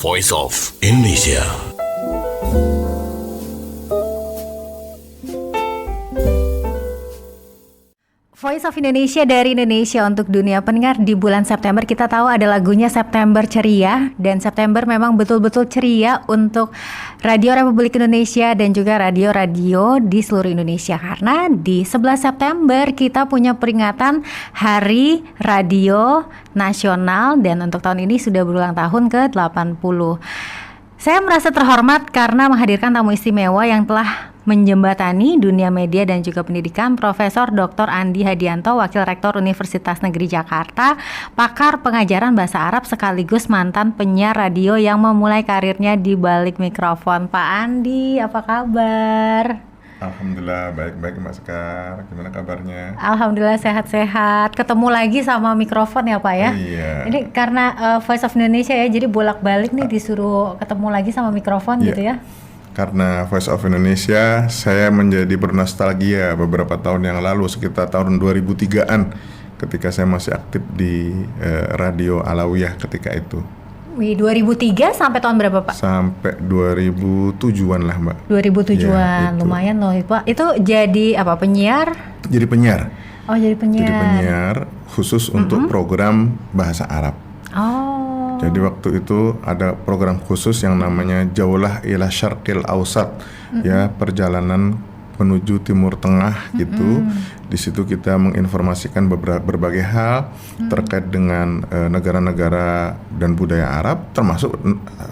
Voice of Indonesia. Voice of Indonesia dari Indonesia untuk dunia pendengar. Di bulan September kita tahu ada lagunya September Ceria, dan September memang betul-betul ceria untuk Radio Republik Indonesia dan juga radio-radio di seluruh Indonesia, karena di 11 September kita punya peringatan Hari Radio Nasional, dan untuk tahun ini sudah berulang tahun ke-80. Saya merasa terhormat karena menghadirkan tamu istimewa yang telah menjembatani dunia media dan juga pendidikan, Profesor Dr. Andi Hadianto, Wakil Rektor Universitas Negeri Jakarta, pakar pengajaran bahasa Arab sekaligus mantan penyiar radio yang memulai karirnya di balik mikrofon. Pak Andi, apa kabar? Alhamdulillah baik-baik Mbak Sekar, gimana kabarnya? Alhamdulillah sehat-sehat. Ketemu lagi sama mikrofon ya Pak ya? Iya. Ini karena Voice of Indonesia ya, jadi bolak-balik nih disuruh ketemu lagi sama mikrofon gitu ya? Karena Voice of Indonesia, saya menjadi bernostalgia beberapa tahun yang lalu, sekitar tahun 2003-an, ketika saya masih aktif di Radio Alawiyah ketika itu. Wih, 2003 sampai tahun berapa Pak? Sampai 2007-an lah Mbak. 2007-an, Ya, lumayan loh Pak. Itu jadi apa, penyiar? Jadi penyiar. Oh, jadi penyiar. Jadi penyiar khusus untuk program bahasa Arab. Oh. Jadi waktu itu ada program khusus yang namanya Jaulah ila Syarqil Awsat, ya, perjalanan menuju Timur Tengah gitu. Di situ kita menginformasikan berbagai hal terkait dengan negara-negara dan budaya Arab, termasuk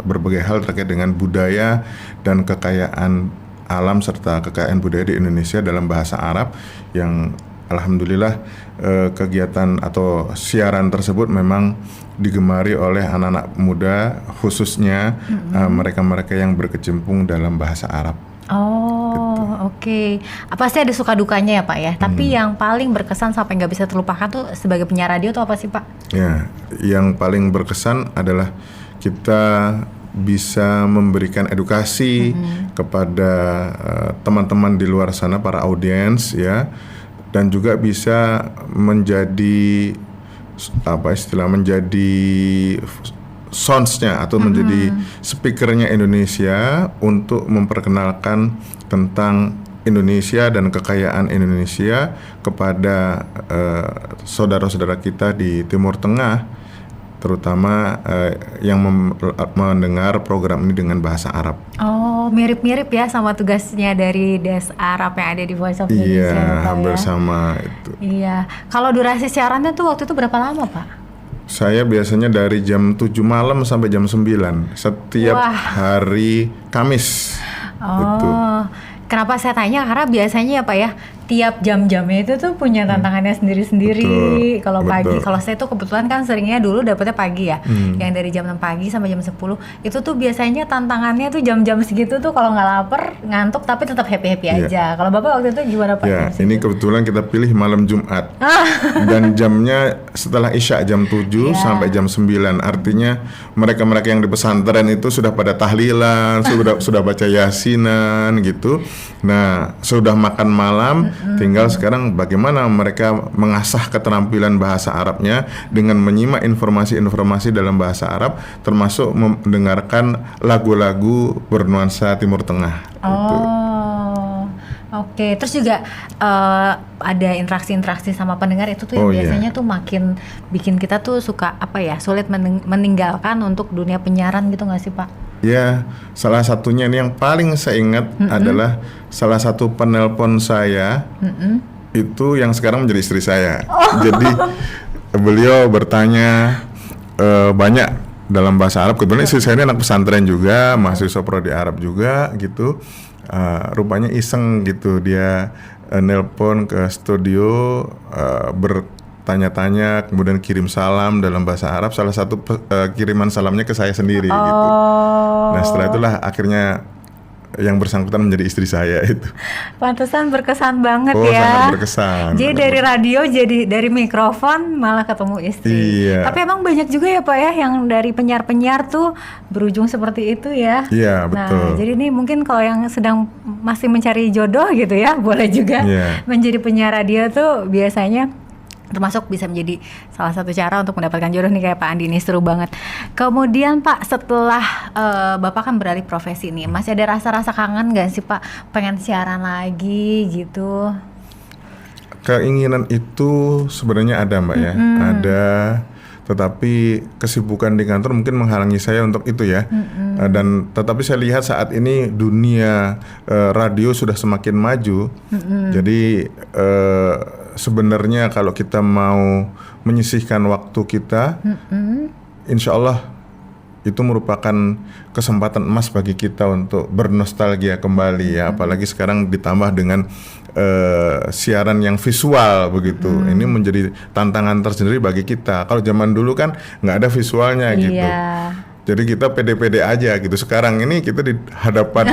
berbagai hal terkait dengan budaya dan kekayaan alam serta kekayaan budaya di Indonesia dalam bahasa Arab, yang alhamdulillah kegiatan atau siaran tersebut memang digemari oleh anak-anak muda, khususnya mereka-mereka yang berkecimpung dalam bahasa Arab. Oh, gitu. Oke. Pasti ada suka dukanya ya Pak ya. Tapi yang paling berkesan sampai nggak bisa terlupakan tuh sebagai penyiar radio tuh apa sih Pak? Ya, yang paling berkesan adalah kita bisa memberikan edukasi kepada teman-teman di luar sana, para audiens ya, dan juga bisa menjadi menjadi sounds-nya atau menjadi speakernya Indonesia untuk memperkenalkan tentang Indonesia dan kekayaan Indonesia kepada saudara-saudara kita di Timur Tengah, terutama yang mendengar program ini dengan bahasa Arab. Oh, mirip-mirip ya sama tugasnya dari Des Arab yang ada di Voice of Indonesia. Iya, hampir sama itu. Iya. Kalau durasi siarannya tuh waktu itu berapa lama Pak? Saya biasanya dari jam 7 malam sampai jam 9 setiap hari Kamis. Gitu. Kenapa saya tanya? Karena biasanya ya Pak ya, tiap jam-jamnya itu tuh punya tantangannya sendiri-sendiri. Kalau pagi, kalau saya tuh kebetulan kan seringnya dulu dapetnya pagi ya, yang dari jam 6 pagi sampai jam 10. Itu tuh biasanya tantangannya tuh jam-jam segitu tuh kalau nggak lapar, ngantuk, tapi tetap happy-happy aja. Kalau Bapak waktu itu gimana Pak? Ya, ini kebetulan kita pilih malam Jumat. Dan jamnya setelah Isya jam 7 sampai jam 9. Artinya mereka-mereka yang di pesantren itu sudah pada tahlilan, sudah baca yasinan gitu. Nah, sudah makan malam, tinggal sekarang bagaimana mereka mengasah keterampilan bahasa Arabnya dengan menyimak informasi-informasi dalam bahasa Arab, termasuk mendengarkan lagu-lagu bernuansa Timur Tengah. Gitu. Oke. Terus juga ada interaksi-interaksi sama pendengar itu tuh yang biasanya tuh makin bikin kita tuh suka sulit meninggalkan untuk dunia penyiaran gitu nggak sih Pak? Ya, salah satunya ini yang paling saya ingat adalah salah satu penelpon saya itu yang sekarang menjadi istri saya. Jadi beliau bertanya banyak dalam bahasa Arab. Kebetulan istri saya ini anak pesantren juga, mahasiswa prodi Arab juga gitu. Rupanya iseng gitu, dia nelpon ke studio, bertanya-tanya, kemudian kirim salam dalam bahasa Arab. Salah satu kiriman salamnya ke saya sendiri gitu. Nah, setelah itulah akhirnya yang bersangkutan menjadi istri saya itu. Pantesan berkesan banget ya. Sangat berkesan. Jadi dari radio, jadi dari mikrofon malah ketemu istri. Iya. Tapi emang banyak juga ya Pak ya yang dari penyiar-penyiar tuh berujung seperti itu ya. Iya, betul. Nah, jadi ini mungkin kalau yang sedang masih mencari jodoh gitu ya, boleh juga menjadi penyiar radio tuh biasanya termasuk bisa menjadi salah satu cara untuk mendapatkan jodoh nih kayak Pak Andi, ini seru banget. Kemudian Pak, setelah Bapak kan beralih profesi nih, masih ada rasa-rasa kangen gak sih Pak, pengen siaran lagi gitu? Keinginan itu sebenarnya ada Mbak ya, ada, tetapi kesibukan di kantor mungkin menghalangi saya untuk itu ya. Dan tetapi saya lihat saat ini dunia radio sudah semakin maju, jadi sebenarnya kalau kita mau menyisihkan waktu kita, insya Allah itu merupakan kesempatan emas bagi kita untuk bernostalgia kembali ya, apalagi sekarang ditambah dengan siaran yang visual begitu. Ini menjadi tantangan tersendiri bagi kita. Kalau zaman dulu kan nggak ada visualnya gitu, jadi kita pede-pede aja gitu. Sekarang ini kita di hadapan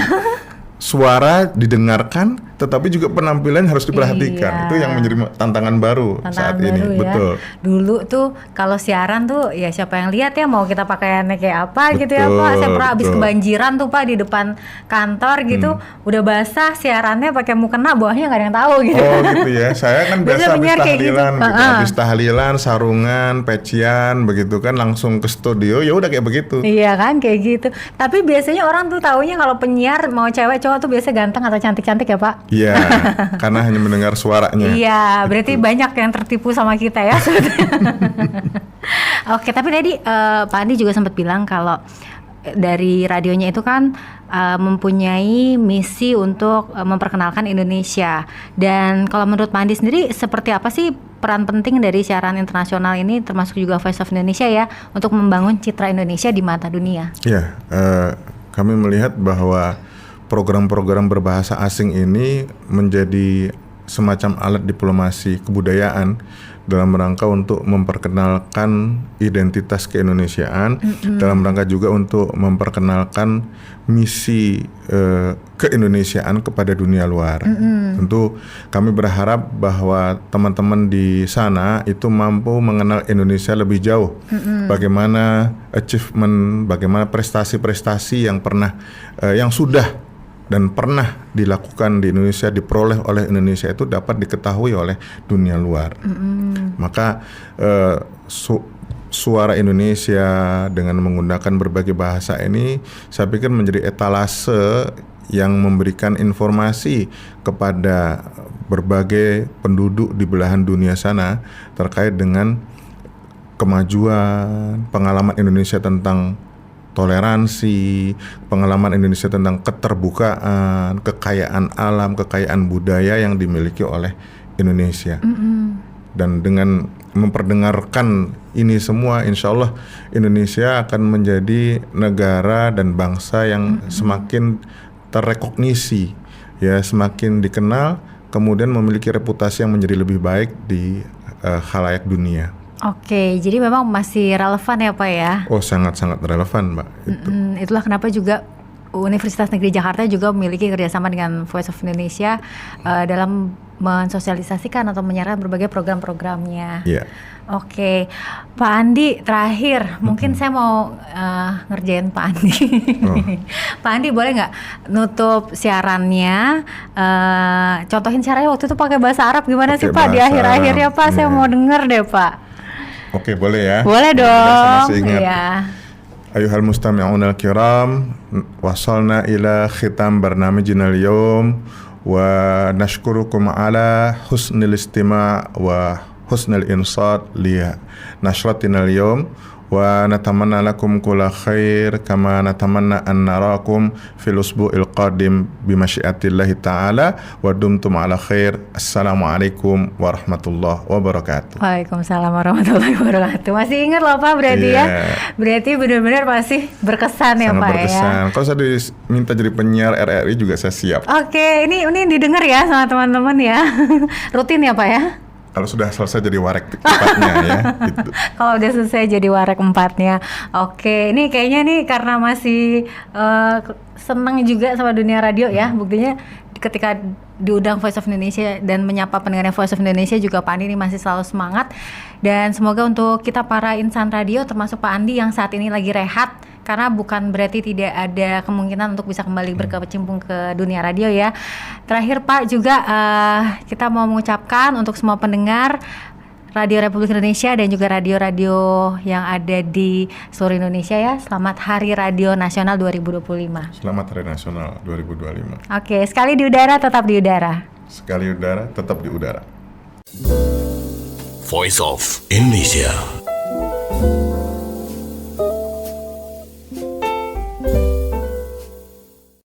suara didengarkan, tetapi juga penampilan harus diperhatikan. Itu yang menjadi tantangan baru saat ini. Ya. Betul. Dulu tuh kalau siaran tuh ya siapa yang lihat ya, mau kita pakaiannya kayak apa gitu ya Pak. Saya pernah habis kebanjiran tuh Pak di depan kantor gitu, udah basah siarannya pakai mukena, bawahnya nggak ada yang tahu gitu. Oh gitu ya. Saya kan biasa habis tahlilan gitu. Habis tahlilan, sarungan, pecian begitu kan langsung ke studio, ya udah kayak begitu. Iya kan kayak gitu. Tapi biasanya orang tuh taunya kalau penyiar mau cewek cowok tuh biasa ganteng atau cantik-cantik ya Pak. Iya, karena hanya mendengar suaranya. Iya, berarti banyak yang tertipu sama kita ya. Oke, tapi tadi Pak Andi juga sempat bilang kalau dari radionya itu kan mempunyai misi untuk memperkenalkan Indonesia. Dan kalau menurut Pak Andi sendiri, seperti apa sih peran penting dari siaran internasional ini, termasuk juga Voice of Indonesia ya, untuk membangun citra Indonesia di mata dunia? Iya, kami melihat bahwa program-program berbahasa asing ini menjadi semacam alat diplomasi kebudayaan dalam rangka untuk memperkenalkan identitas keindonesiaan, dalam rangka juga untuk memperkenalkan misi keindonesiaan kepada dunia luar. Tentu kami berharap bahwa teman-teman di sana itu mampu mengenal Indonesia lebih jauh. Bagaimana achievement, bagaimana prestasi-prestasi yang sudah dan pernah dilakukan di Indonesia, diperoleh oleh Indonesia itu dapat diketahui oleh dunia luar. Maka suara Indonesia dengan menggunakan berbagai bahasa ini saya pikir menjadi etalase yang memberikan informasi kepada berbagai penduduk di belahan dunia sana terkait dengan kemajuan, pengalaman Indonesia tentang toleransi, pengalaman Indonesia tentang keterbukaan, kekayaan alam, kekayaan budaya yang dimiliki oleh Indonesia. Dan dengan memperdengarkan ini semua, insya Allah Indonesia akan menjadi negara dan bangsa yang semakin terrekognisi, ya, semakin dikenal, kemudian memiliki reputasi yang menjadi lebih baik di khalayak dunia. Oke, jadi memang masih relevan ya Pak ya? Oh, sangat-sangat relevan Mbak. Itulah kenapa juga Universitas Negeri Jakarta juga memiliki kerjasama dengan Voice of Indonesia dalam mensosialisasikan atau menyiarkan berbagai program-programnya. Iya. Oke, Pak Andi terakhir, mungkin saya mau ngerjain Pak Andi. Pak Andi boleh nggak nutup siarannya, contohin caranya waktu itu pakai bahasa Arab gimana sih Pak di akhir-akhirnya Pak? Saya mau denger deh Pak. Oke, boleh ya? Boleh dong. Iya. Ayuhal mustami'un al-kiram, wasalna ila khitam barnamijina al-yawm wa nashkurukum ala husnil istima' wa husnil insat li nashratina al-yawm wa natamanna lakum kulla khair kama natamanna an narakum fil usbu'il qadim bi masyiatillahi ta'ala wa dumtum ala khair. Assalamualaikum warahmatullahi wabarakatuh. Waalaikumsalam warahmatullahi wabarakatuh. Masih ingat loh Pak berarti ya? Berarti benar-benar masih berkesan ya Pak berkesan. Ya. Kalau saya diminta jadi penyiar RRI juga saya siap. Oke, ini didengar ya sama teman-teman ya. Rutin ya Pak ya? Kalau sudah selesai jadi warek 4-nya ya gitu. Kalau udah selesai jadi warek 4-nya. Oke, ini kayaknya nih karena masih senang juga sama dunia radio ya. Buktinya ketika diundang Voice of Indonesia dan menyapa pendengarnya Voice of Indonesia juga Pak Andi ini masih selalu semangat. Dan semoga untuk kita para insan radio termasuk Pak Andi yang saat ini lagi rehat, karena bukan berarti tidak ada kemungkinan untuk bisa kembali berkecimpung ke dunia radio ya. Terakhir Pak juga kita mau mengucapkan untuk semua pendengar Radio Republik Indonesia dan juga radio-radio yang ada di seluruh Indonesia ya. Selamat Hari Radio Nasional 2025. Selamat Hari Nasional 2025. Oke, sekali di udara tetap di udara. Sekali udara, tetap di udara. Voice of Indonesia.